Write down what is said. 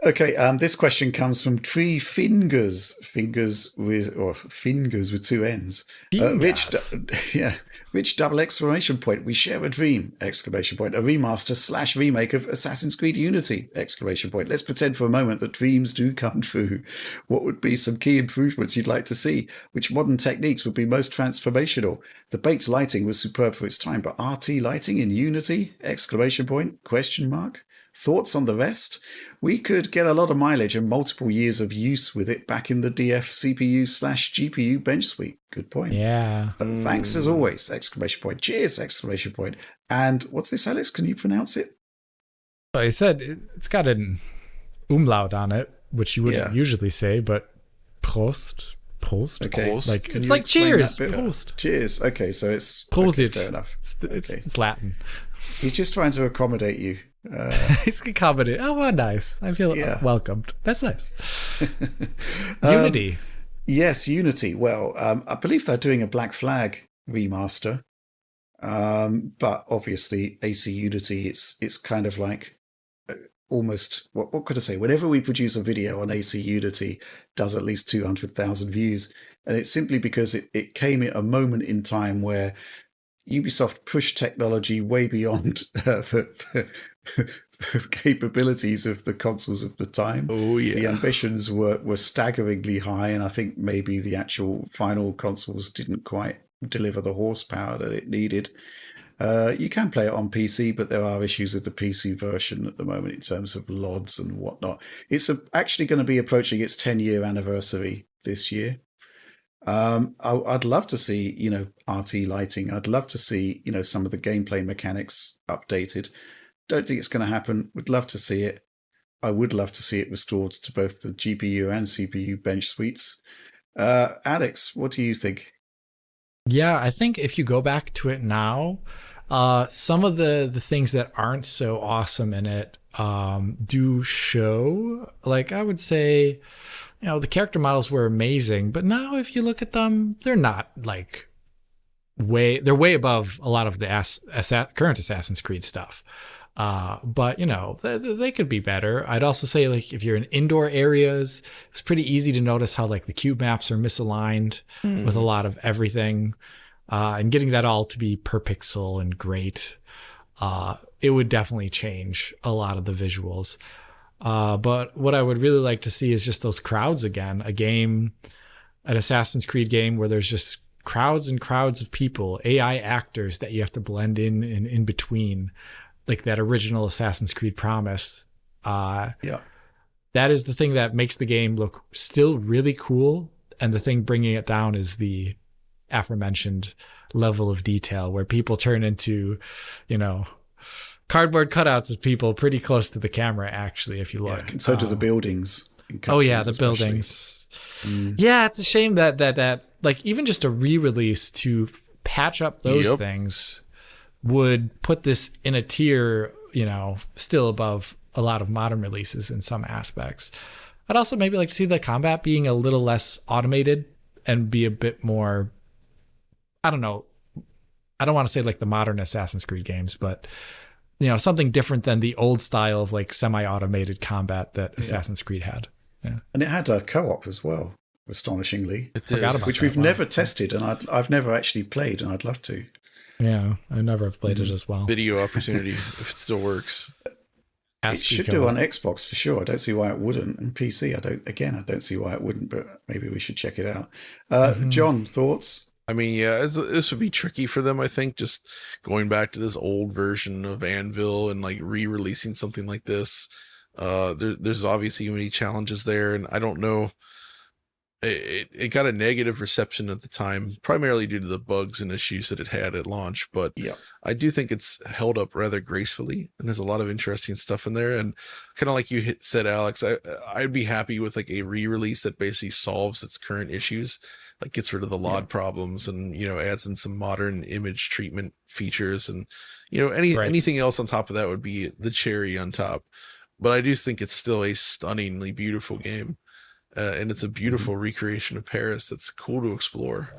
Okay, this question comes from Tree fingers with two N's. Fingers. Yeah, rich double exclamation point. We share a dream! Exclamation point. A remaster slash remake of Assassin's Creed Unity! Exclamation point. Let's pretend for a moment that dreams do come true. What would be some key improvements you'd like to see? Which modern techniques would be most transformational? The baked lighting was superb for its time, but RT lighting in Unity? Exclamation point. Question mark. Thoughts on the rest? We could get a lot of mileage and multiple years of use with it back in the DF CPU slash GPU bench suite. Good point. Yeah. Thanks as always! Exclamation point. Cheers! Exclamation point. And what's this, Alex? Can you pronounce it? I said it's got an umlaut on it, which you wouldn't usually say, but Prost. Okay. Prost. Like Can it's you like explain cheers. that bit? Prost. Cheers. Okay, so it's Prosit. okay, fair enough. It's Latin. He's just trying to accommodate you. He's accommodated. Oh, well, nice. I feel welcomed. That's nice. Unity. Yes, Unity. Well, I believe they're doing a Black Flag remaster. But obviously, AC Unity, it's kind of like almost, what could I say? Whenever we produce a video on AC Unity, does at least 200,000 views. And it's simply because it came at a moment in time where Ubisoft pushed technology way beyond the capabilities of the consoles of the time. Oh, yeah. The ambitions were staggeringly high, and I think maybe the actual final consoles didn't quite deliver the horsepower that it needed. You can play it on PC, but there are issues with the PC version at the moment in terms of LODs and whatnot. It's actually going to be approaching its 10-year anniversary this year. I'd love to see, RT lighting. I'd love to see, some of the gameplay mechanics updated. Don't think it's going to happen. Would love to see it. I would love to see it restored to both the GPU and CPU bench suites. Alex, what do you think? Yeah, I think if you go back to it now, some of the things that aren't so awesome in it do show. Like, I would say, the character models were amazing, but now if you look at them, they're not like they're way above a lot of the current Assassin's Creed stuff. But they could be better. I'd also say, like, if you're in indoor areas, it's pretty easy to notice how like the cube maps are misaligned with a lot of everything, and getting that all to be per pixel and great. It would definitely change a lot of the visuals. But what I would really like to see is just those crowds again. An Assassin's Creed game where there's just crowds and crowds of people, AI actors that you have to blend in between, like that original Assassin's Creed promise. That is the thing that makes the game look still really cool. And the thing bringing it down is the aforementioned level of detail where people turn into, cardboard cutouts of people pretty close to the camera, actually, if you look. And so do the buildings. Oh, yeah, the buildings. Yeah, it's a shame that like, even just a re-release to patch up those things would put this in a tier, still above a lot of modern releases in some aspects. I'd also maybe like to see the combat being a little less automated and be a bit more, I don't know, I don't want to say like the modern Assassin's Creed games, but something different than the old style of like semi-automated combat that Assassin's Creed had. Yeah. And it had a co-op as well, astonishingly, which we've never tested, and I've never actually played, and I'd love to. Yeah, I never have played it as well. Video opportunity, if it still works. It should do on Xbox for sure. I don't see why it wouldn't. And PC, I don't see why it wouldn't, but maybe we should check it out. John, thoughts? I mean, yeah, this would be tricky for them, I think, just going back to this old version of Anvil and like re-releasing something like this. There's obviously many challenges there, and I don't know. It got a negative reception at the time, primarily due to the bugs and issues that it had at launch. But I do think it's held up rather gracefully, and there's a lot of interesting stuff in there. And kind of like you said, Alex, I'd be happy with like a re-release that basically solves its current issues, like gets rid of the LOD problems and, adds in some modern image treatment features. And, anything else on top of that would be the cherry on top. But I do think it's still a stunningly beautiful game. And it's a beautiful recreation of Paris that's cool to explore.